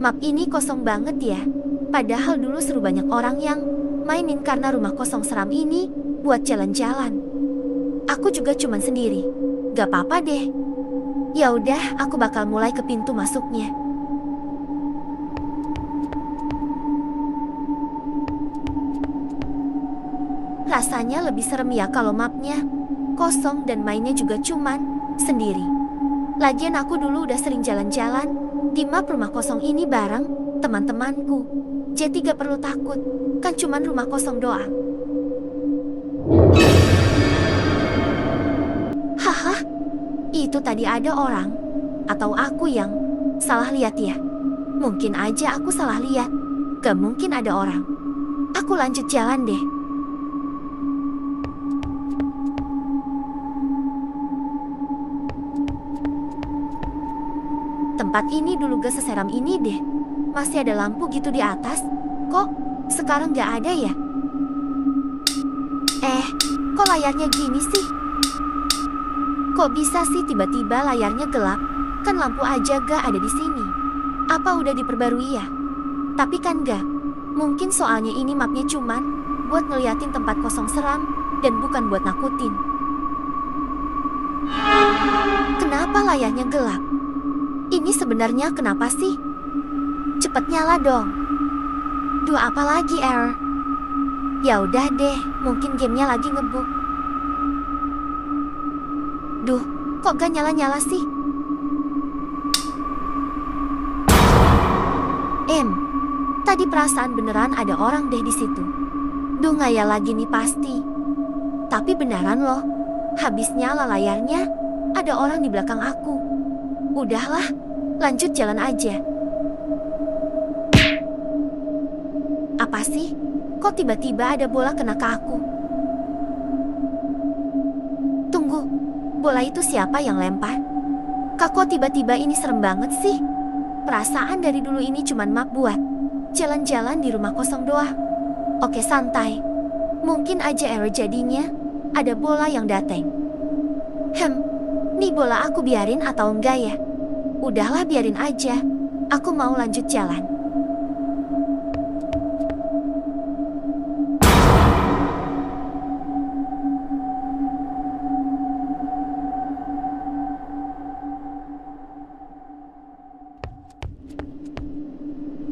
Map ini kosong banget ya. Padahal dulu seru banyak orang yang mainin karena rumah kosong seram ini buat jalan-jalan. Aku juga cuman sendiri. Gak apa-apa deh. Ya udah, aku bakal mulai ke pintu masuknya. Rasanya lebih serem ya kalau mapnya kosong dan mainnya juga cuman sendiri. Lagian aku dulu udah sering jalan-jalan di map rumah kosong ini bareng teman-temanku. Jadi gak perlu takut, kan cuman rumah kosong doang. Haha, itu tadi ada orang. Atau aku yang salah lihat ya? Mungkin aja aku salah lihat. Gak mungkin ada orang. Aku lanjut jalan deh. Tempat ini dulu gak seseram ini deh. Masih ada lampu gitu di atas. Kok sekarang gak ada ya? Kok layarnya gini sih? Kok bisa sih tiba-tiba layarnya gelap? Kan lampu aja gak ada di sini. Apa udah diperbarui ya? Tapi kan gak. Mungkin soalnya ini mapnya cuman buat ngeliatin tempat kosong seram dan bukan buat nakutin. Kenapa layarnya gelap? Ini sebenarnya kenapa sih? Cepet nyala dong. Duh, apa lagi error? Ya udah deh, mungkin gamenya lagi ngebug. Duh, kok gak nyala-nyala sih? Tadi perasaan beneran ada orang deh di situ. Duh, ngayal lagi nih pasti. Tapi beneran loh, habis nyala layarnya, ada orang di belakang aku. Udahlah, lanjut jalan aja. Apa sih? Kok tiba-tiba ada bola kena ke aku? Tunggu, bola itu siapa yang lempar? Kok tiba-tiba ini serem banget sih? Perasaan dari dulu ini cuman map buat jalan-jalan di rumah kosong doang. Oke, santai. Mungkin aja error jadinya ada bola yang dateng. Nih bola aku biarin atau enggak ya? Udahlah, biarin aja. Aku mau lanjut jalan.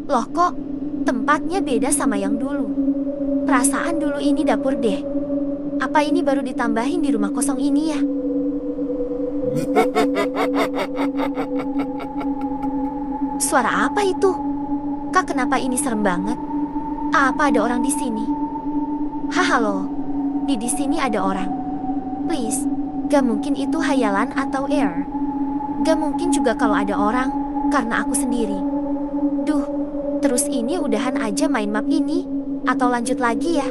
Loh, kok tempatnya beda sama yang dulu? Perasaan dulu ini dapur deh. Apa ini baru ditambahin di rumah kosong ini ya? Suara apa itu? Kak, kenapa ini serem banget? Apa ada orang di sini? Halo. Di sini ada orang. Please, gak mungkin itu hayalan atau air. Gak mungkin juga kalau ada orang, karena aku sendiri. Duh, terus ini udahan aja main map ini, atau lanjut lagi ya?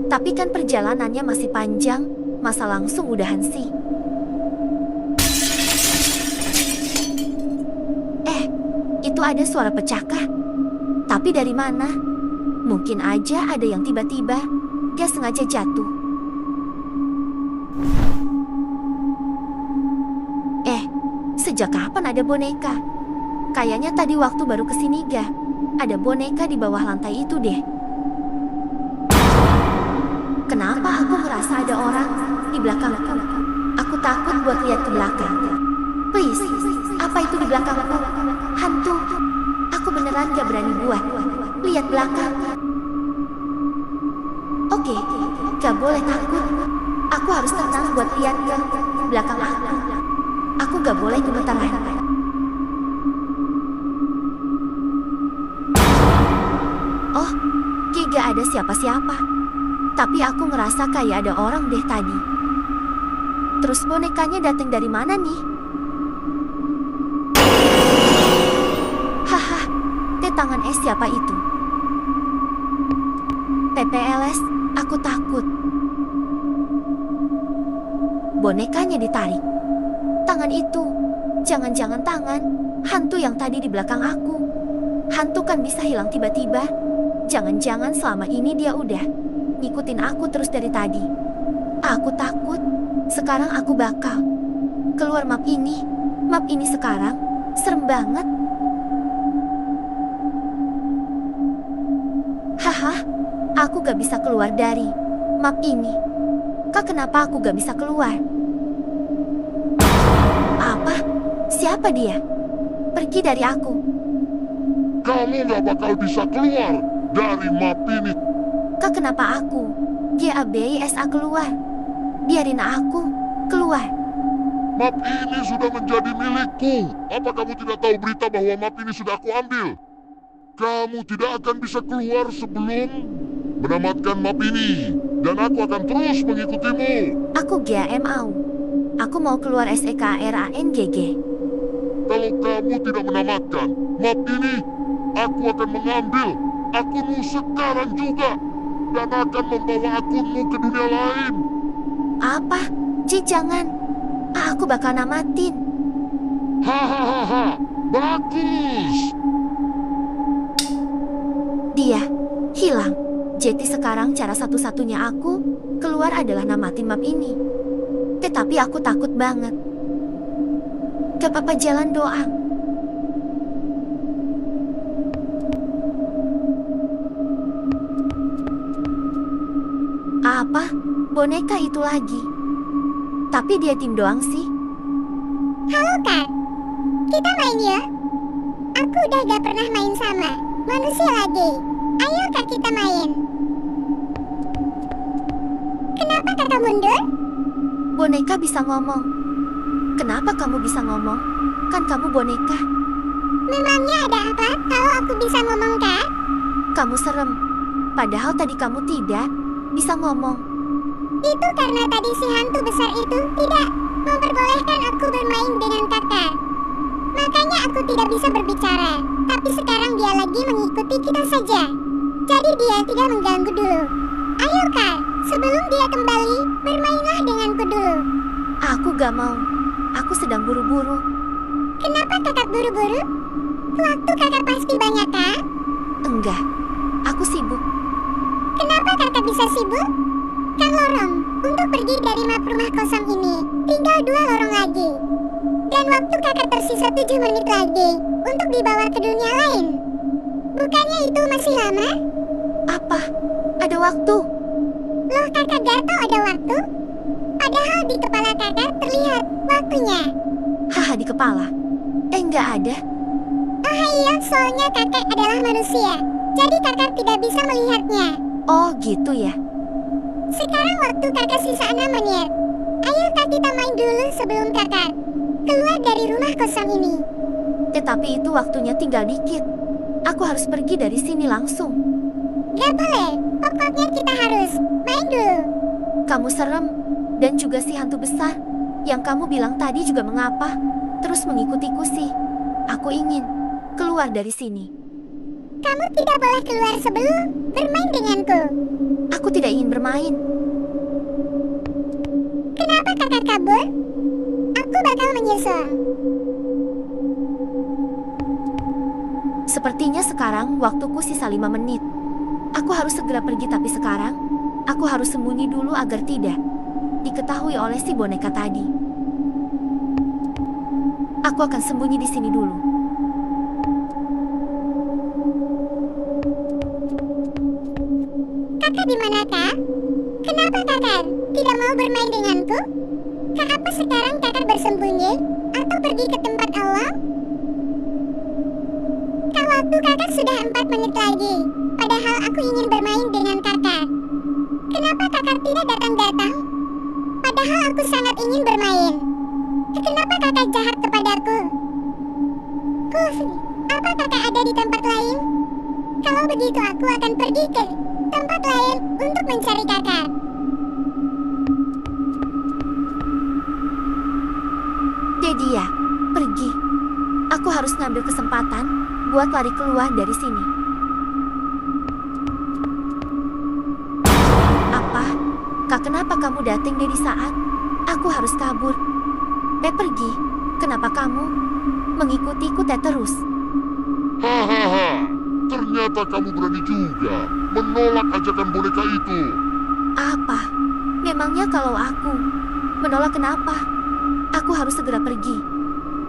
Tapi kan perjalanannya masih panjang, masa langsung udahan sih? Itu ada suara pecahkah? Tapi dari mana? Mungkin aja ada yang tiba-tiba gak sengaja jatuh. Sejak kapan ada boneka? Kayaknya tadi waktu baru kesini gak? Ada boneka di bawah lantai itu deh. Kenapa aku ngerasa ada orang di belakangku? Aku takut buat lihat ke belakang. Please, apa itu di belakangku? Hantu. Aku beneran gak berani buat lihat belakang. Oke, gak boleh takut. Aku harus tenang buat lihat ke belakang aku. Aku gak boleh gemetaran. Oh, gak ada siapa-siapa. Tapi aku ngerasa kayak ada orang deh tadi. Terus bonekanya datang dari mana nih? Haha, tangan siapa itu? PPLS, aku takut. Bonekanya ditarik. Tangan itu, jangan-jangan tangan hantu yang tadi di belakang aku. Hantu kan bisa hilang tiba-tiba. Jangan-jangan selama ini dia udah ngikutin aku terus dari tadi. Aku takut. Sekarang aku bakal keluar map ini. Map ini sekarang serem banget. Haha, aku gak bisa keluar dari map ini. Kak, kenapa aku gak bisa keluar? Apa? Siapa dia? Pergi dari aku. Kamu gak bakal bisa keluar dari map ini. Kak, kenapa aku? GABISA keluar. Biarin aku keluar. Map ini sudah menjadi milikku. Apa kamu tidak tahu berita bahwa map ini sudah aku ambil? Kamu tidak akan bisa keluar sebelum menamatkan map ini. Dan aku akan terus mengikutimu. Aku GAMAU. Aku mau keluar SEKRANGG. Kalau kamu tidak menamatkan map ini, aku akan mengambil akunmu sekarang juga. Dan akan membawa akunmu ke dunia lain. Apa? Jangan. Aku bakal namatin. Hahaha, bagus. Dia hilang. Jadi sekarang cara satu-satunya aku keluar adalah namatin map ini. Tetapi aku takut banget. Gak apa-apa, jalan doang. Apa? Boneka itu lagi. Tapi dia tim doang sih. Halo Kak, kita main ya? Aku udah gak pernah main sama manusia lagi. Ayo Kak, kita main. Kenapa Kakak mundur? Boneka bisa ngomong. Kenapa kamu bisa ngomong? Kan kamu boneka. Memangnya ada apa kalau aku bisa ngomong Kak? Kamu serem. Padahal tadi kamu tidak bisa ngomong. Itu karena tadi si hantu besar itu tidak memperbolehkan aku bermain dengan Kakak. Makanya aku tidak bisa berbicara. Tapi sekarang dia lagi mengikuti kita saja. Jadi dia tidak mengganggu dulu. Ayo Kak, sebelum dia kembali, bermainlah denganku dulu. Aku gak mau. Aku sedang buru-buru. Kenapa Kakak buru-buru? Waktu Kakak pasti banyak Kak. Enggak. Aku sibuk. Kenapa Kakak bisa sibuk? Kan lorong untuk pergi dari map rumah kosong ini tinggal 2 lorong lagi. Dan waktu Kakak tersisa 7 menit lagi untuk dibawa ke dunia lain. Bukannya itu masih lama? Apa? Ada waktu? Loh, Kakak gak tahu ada waktu? Padahal di kepala Kakak terlihat waktunya. Haha, di kepala. Enggak ada. Oh iya, soalnya Kakak adalah manusia. Jadi Kakak tidak bisa melihatnya. Oh gitu ya. Sekarang waktu Kakak sisa 6 menit. Ayo Kak, kita main dulu sebelum Kakak keluar dari rumah kosong ini. Tetapi itu waktunya tinggal dikit. Aku harus pergi dari sini langsung. Gak boleh, pokoknya kita harus main dulu. Kamu serem. Dan juga si hantu besar yang kamu bilang tadi juga mengapa terus mengikutiku sih. Aku ingin keluar dari sini. Kamu tidak boleh keluar sebelum bermain denganku. Aku tidak ingin bermain. Kenapa Kakak kabur? Aku bakal menyusul. Sepertinya sekarang waktuku sisa 5 menit. Aku harus segera pergi, tapi sekarang aku harus sembunyi dulu agar tidak diketahui oleh si boneka tadi. Aku akan sembunyi di sini dulu. Kakak di mana Kak? Kenapa Kakak tidak mau bermain denganku? Kak, apa sekarang Kakak bersembunyi atau pergi ke tempat awal? Kak, waktu Kakak sudah 4 menit lagi. Padahal aku ingin bermain dengan Kakak. Kenapa Kakak tidak datang-datang? Padahal aku sangat ingin bermain. Kenapa Kakak jahat kepadaku? Apa Kakak ada di tempat lain? Kalau begitu aku akan pergi ke tempat lain untuk mencari Kakak. Dedia, pergi. Aku harus ngambil kesempatan buat lari keluar dari sini. Apa? Kak, kenapa kamu datang di saat aku harus kabur? Pergi. Kenapa kamu mengikutiku terus? Hahaha, ternyata kamu berani juga menolak ajakan boneka itu. Apa? Memangnya kalau aku menolak, kenapa? Aku harus segera pergi.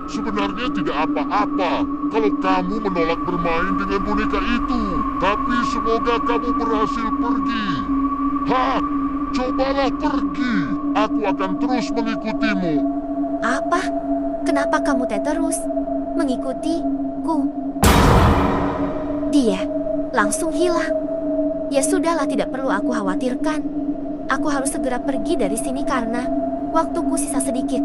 Sebenarnya tidak apa-apa kalau kamu menolak bermain dengan boneka itu. Tapi semoga kamu berhasil pergi. Cobalah pergi. Aku akan terus mengikutimu. Apa? Kenapa kamu terus mengikutiku? Dia langsung hilang. Ya sudahlah, tidak perlu aku khawatirkan. Aku harus segera pergi dari sini karena waktuku sisa sedikit.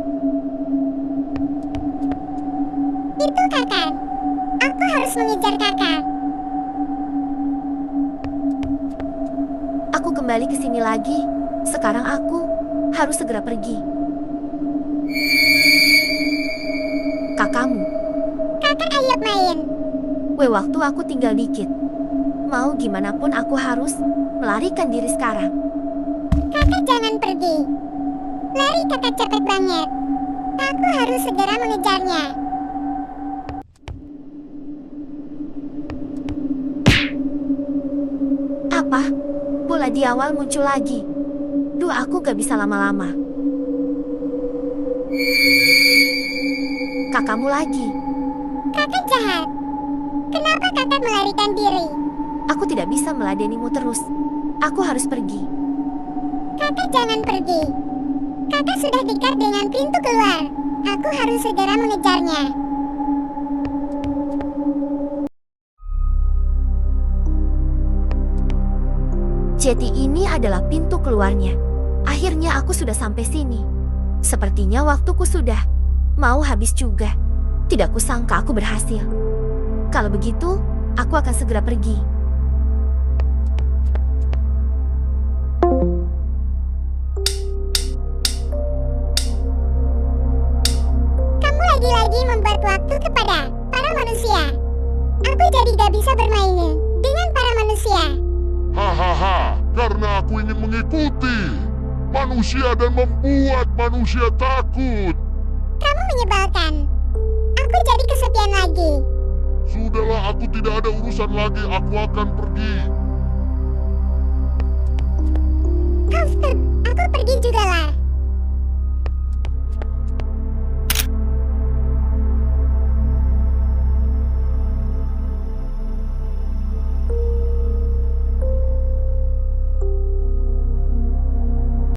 Itu kakak. Aku harus mengejar kakak. Aku kembali ke sini lagi. Sekarang aku harus segera pergi. Kakakmu. Kakak ayo main. Waktu aku tinggal dikit. Mau gimana pun aku harus melarikan diri sekarang. Kakak jangan pergi. Lari kakak cepet banget. Aku harus segera mengejarnya. Apa? Bola di awal muncul lagi. Duh, aku gak bisa lama-lama. Kakakmu lagi. Kakak jahat. Kenapa kakak melarikan diri? Aku tidak bisa meladenimu terus. Aku harus pergi. Kakak jangan pergi. Kakak sudah dekat dengan pintu keluar. Aku harus segera mengejarnya. Jadi ini adalah pintu keluarnya. Akhirnya aku sudah sampai sini. Sepertinya waktuku sudah mau habis juga. Tidak kusangka aku berhasil. Kalau begitu, aku akan segera pergi. Kamu lagi-lagi membuat waktu kepada para manusia. Aku jadi gak bisa bermain dengan para manusia. Karena aku ingin mengikuti manusia dan membuat manusia takut. Kamu menyebalkan. Aku jadi kesepian lagi. Sudahlah, aku tidak ada urusan lagi. Aku akan pergi. Aku pergi juga lah.